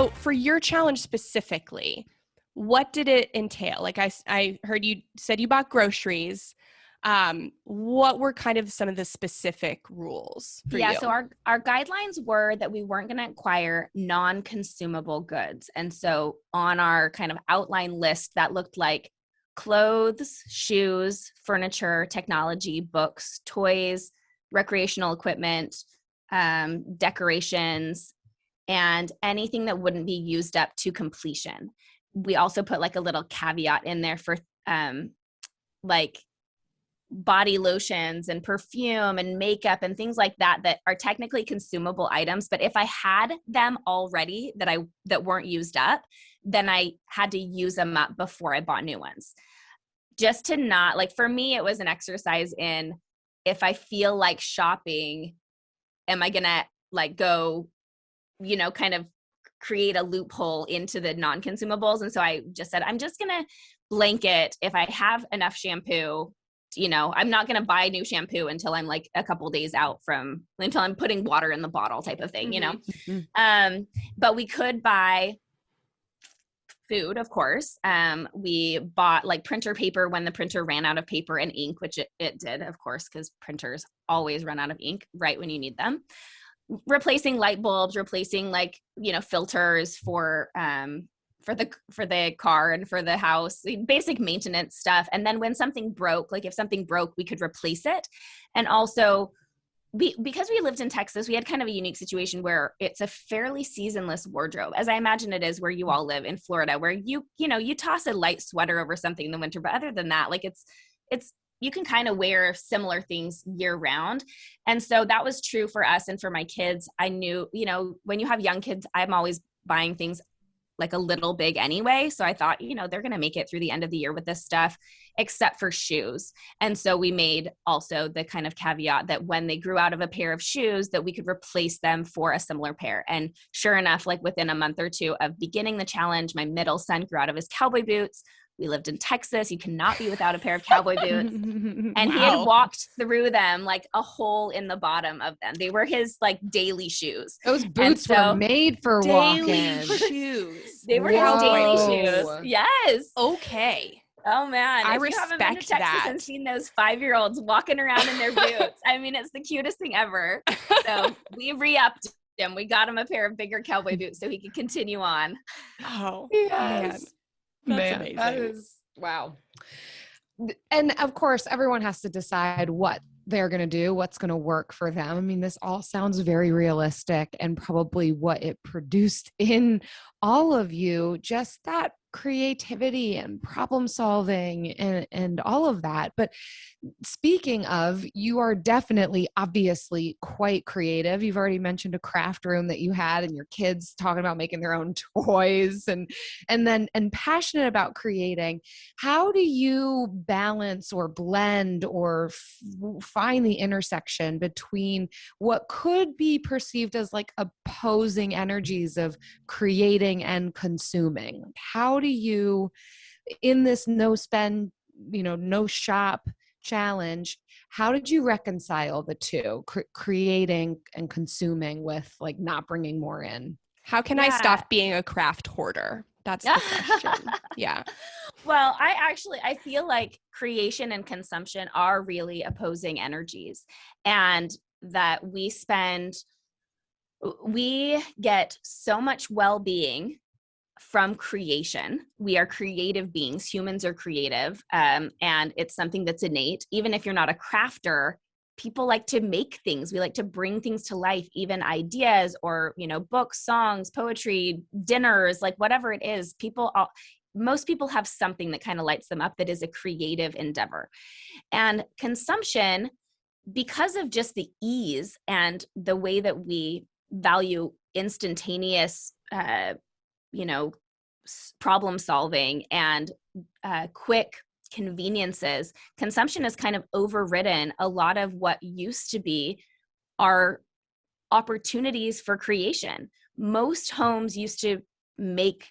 So for your challenge specifically, what did it entail? Like I heard you said you bought groceries. What were kind of some of the specific rules for you? So our guidelines were that we weren't going to acquire non-consumable goods. And so on our kind of outline list, that looked like clothes, shoes, furniture, technology, books, toys, recreational equipment, decorations, and anything that wouldn't be used up to completion. We also put like a little caveat in there for like body lotions and perfume and makeup and things like that are technically consumable items. But if I had them already that weren't used up, then I had to use them up before I bought new ones. Just to not, like, for me, it was an exercise in, if I feel like shopping, am I going to like go, kind of create a loophole into the non-consumables? And so I just said, I'm just going to blanket, if I have enough shampoo, I'm not going to buy new shampoo until I'm like a couple days out until I'm putting water in the bottle type of thing, Mm-hmm. But we could buy food, of course. We bought like printer paper when the printer ran out of paper and ink, which it did, of course, because printers always run out of ink right when you need them. Replacing light bulbs, replacing like, filters for the car and for the house, basic maintenance stuff. And then when something broke, like if something broke, we could replace it. And also because we lived in Texas, we had kind of a unique situation where it's a fairly seasonless wardrobe, as I imagine it is where you all live in Florida, where you toss a light sweater over something in the winter. But other than that, like it's you can kind of wear similar things year round. And so that was true for us and for my kids. I knew, when you have young kids, I'm always buying things like a little big anyway. So I thought, they're going to make it through the end of the year with this stuff, except for shoes. And so we made also the kind of caveat that when they grew out of a pair of shoes, that we could replace them for a similar pair. And sure enough, like within a month or two of beginning the challenge, my middle son grew out of his cowboy boots. We lived in Texas. You cannot be without a pair of cowboy boots. And Wow. He had walked through them like a hole in the bottom of them. They were his like daily shoes. Those boots were made for daily walking. shoes. They were his daily shoes. Yes. Okay. Oh man. I if you haven't been to respect Texas that. and seen those 5-year-olds walking around in their boots, I mean, it's the cutest thing ever. So we re-upped him. We got him a pair of bigger cowboy boots so he could continue on. Oh, Yes. man. That's Man, amazing. that is, wow. And of course, everyone has to decide what they're going to do, what's going to work for them. I mean, this all sounds very realistic, and probably what it produced in all of you, just that creativity and problem solving and all of that. But speaking of, you are definitely obviously quite creative. You've already mentioned a craft room that you had and your kids talking about making their own toys and passionate about creating. How do you balance or blend or find the intersection between what could be perceived as like opposing energies of creating and consuming? How do you, in this no spend, no shop challenge, how did you reconcile the two, creating and consuming, with like not bringing more in? How can I stop being a craft hoarder? That's the question. Yeah. Well, I feel like creation and consumption are really opposing energies, and that we get so much well-being from creation. We are creative beings. Humans are creative. And it's something that's innate. Even if you're not a crafter, people like to make things. We like to bring things to life, even ideas or, books, songs, poetry, dinners, like whatever it is. Most people have something that kind of lights them up that is a creative endeavor. And consumption, because of just the ease and the way that we value instantaneous problem solving and quick conveniences, consumption has kind of overridden a lot of what used to be our opportunities for creation. Most homes used to make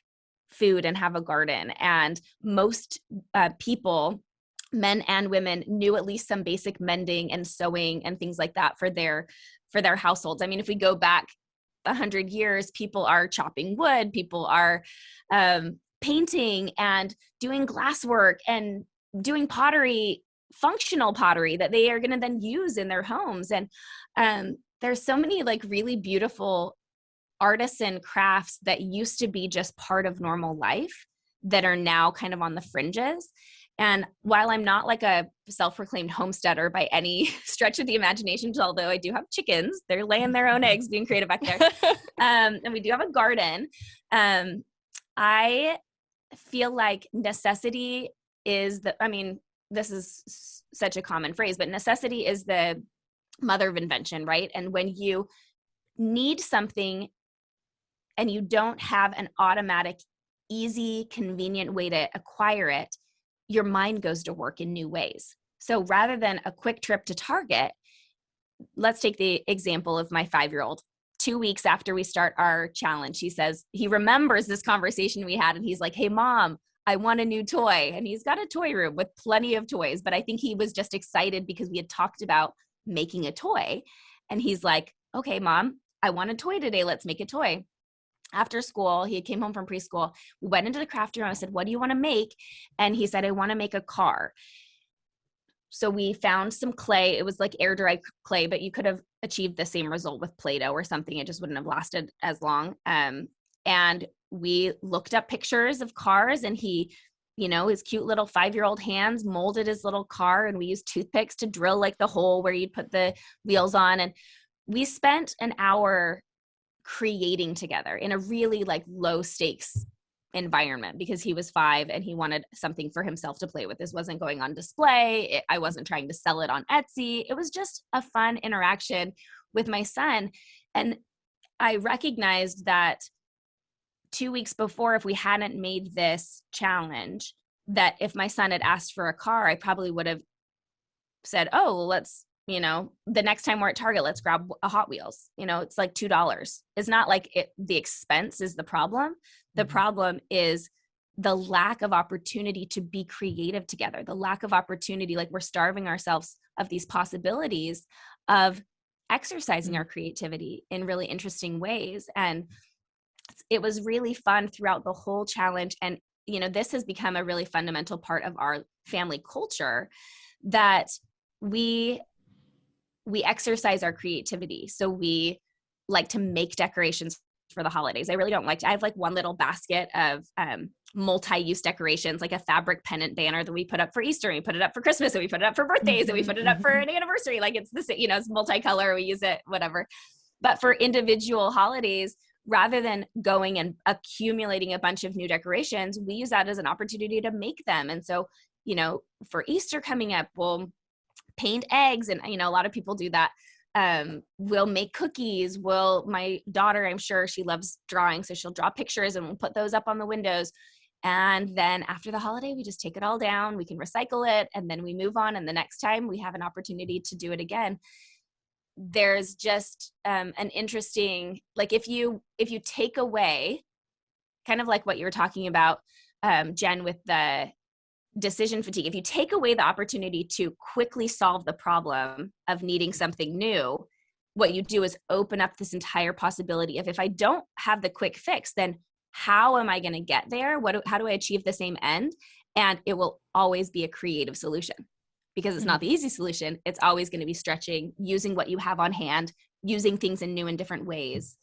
food and have a garden, and most people, men and women, knew at least some basic mending and sewing and things like that for their households. I mean, if we go back 100 years, people are chopping wood, people are painting and doing glasswork and doing pottery, functional pottery that they are going to then use in their homes. And there's so many like really beautiful artisan crafts that used to be just part of normal life that are now kind of on the fringes. And while I'm not like a self-proclaimed homesteader by any stretch of the imagination, although I do have chickens, they're laying their own eggs, being creative back there. And we do have a garden. I feel like necessity is this is such a common phrase, but necessity is the mother of invention, right? And when you need something and you don't have an automatic, easy, convenient way to acquire it, your mind goes to work in new ways. So rather than a quick trip to Target, let's take the example of my 5-year-old. 2 weeks after we start our challenge, he says, he remembers this conversation we had and he's like, hey mom, I want a new toy. And he's got a toy room with plenty of toys, but I think he was just excited because we had talked about making a toy. And he's like, okay, mom, I want a toy today. Let's make a toy. After school, he came home from preschool. We went into the craft room. I said, what do you want to make? And he said, I want to make a car. So we found some clay. It was like air dry clay, but you could have achieved the same result with Play-Doh or something. It just wouldn't have lasted as long. And we looked up pictures of cars and he, his cute little 5-year-old hands molded his little car. And we used toothpicks to drill like the hole where you'd put the wheels on. And we spent an hour creating together in a really like low stakes environment because he was 5 and he wanted something for himself to play with. This wasn't going on display. I wasn't trying to sell it on Etsy. It was just a fun interaction with my son. And I recognized that 2 weeks before, if we hadn't made this challenge, that if my son had asked for a car, I probably would have said, oh, let's, the next time we're at Target, let's grab a Hot Wheels. It's like $2. It's not like the expense is the problem. The problem is the lack of opportunity to be creative together, the lack of opportunity, like we're starving ourselves of these possibilities of exercising our creativity in really interesting ways. And it was really fun throughout the whole challenge. And, this has become a really fundamental part of our family culture that we exercise our creativity. So we like to make decorations for the holidays. I really don't like to, I have like one little basket of multi-use decorations, like a fabric pennant banner that we put up for Easter, and we put it up for Christmas, and we put it up for birthdays, and we put it up for an anniversary. Like it's it's multicolor, we use it, whatever. But for individual holidays, rather than going and accumulating a bunch of new decorations, we use that as an opportunity to make them. And so, for Easter coming up, we'll paint eggs. And, a lot of people do that. We'll make cookies. My daughter, I'm sure she loves drawing. So she'll draw pictures and we'll put those up on the windows. And then after the holiday, we just take it all down. We can recycle it. And then we move on. And the next time we have an opportunity to do it again. There's just an interesting, like if you take away kind of like what you were talking about, Jen, with the decision fatigue, if you take away the opportunity to quickly solve the problem of needing something new, what you do is open up this entire possibility of, if I don't have the quick fix, then how am I going to get there? How do I achieve the same end? And it will always be a creative solution, because it's not the easy solution. It's always going to be stretching, using what you have on hand, using things in new and different ways.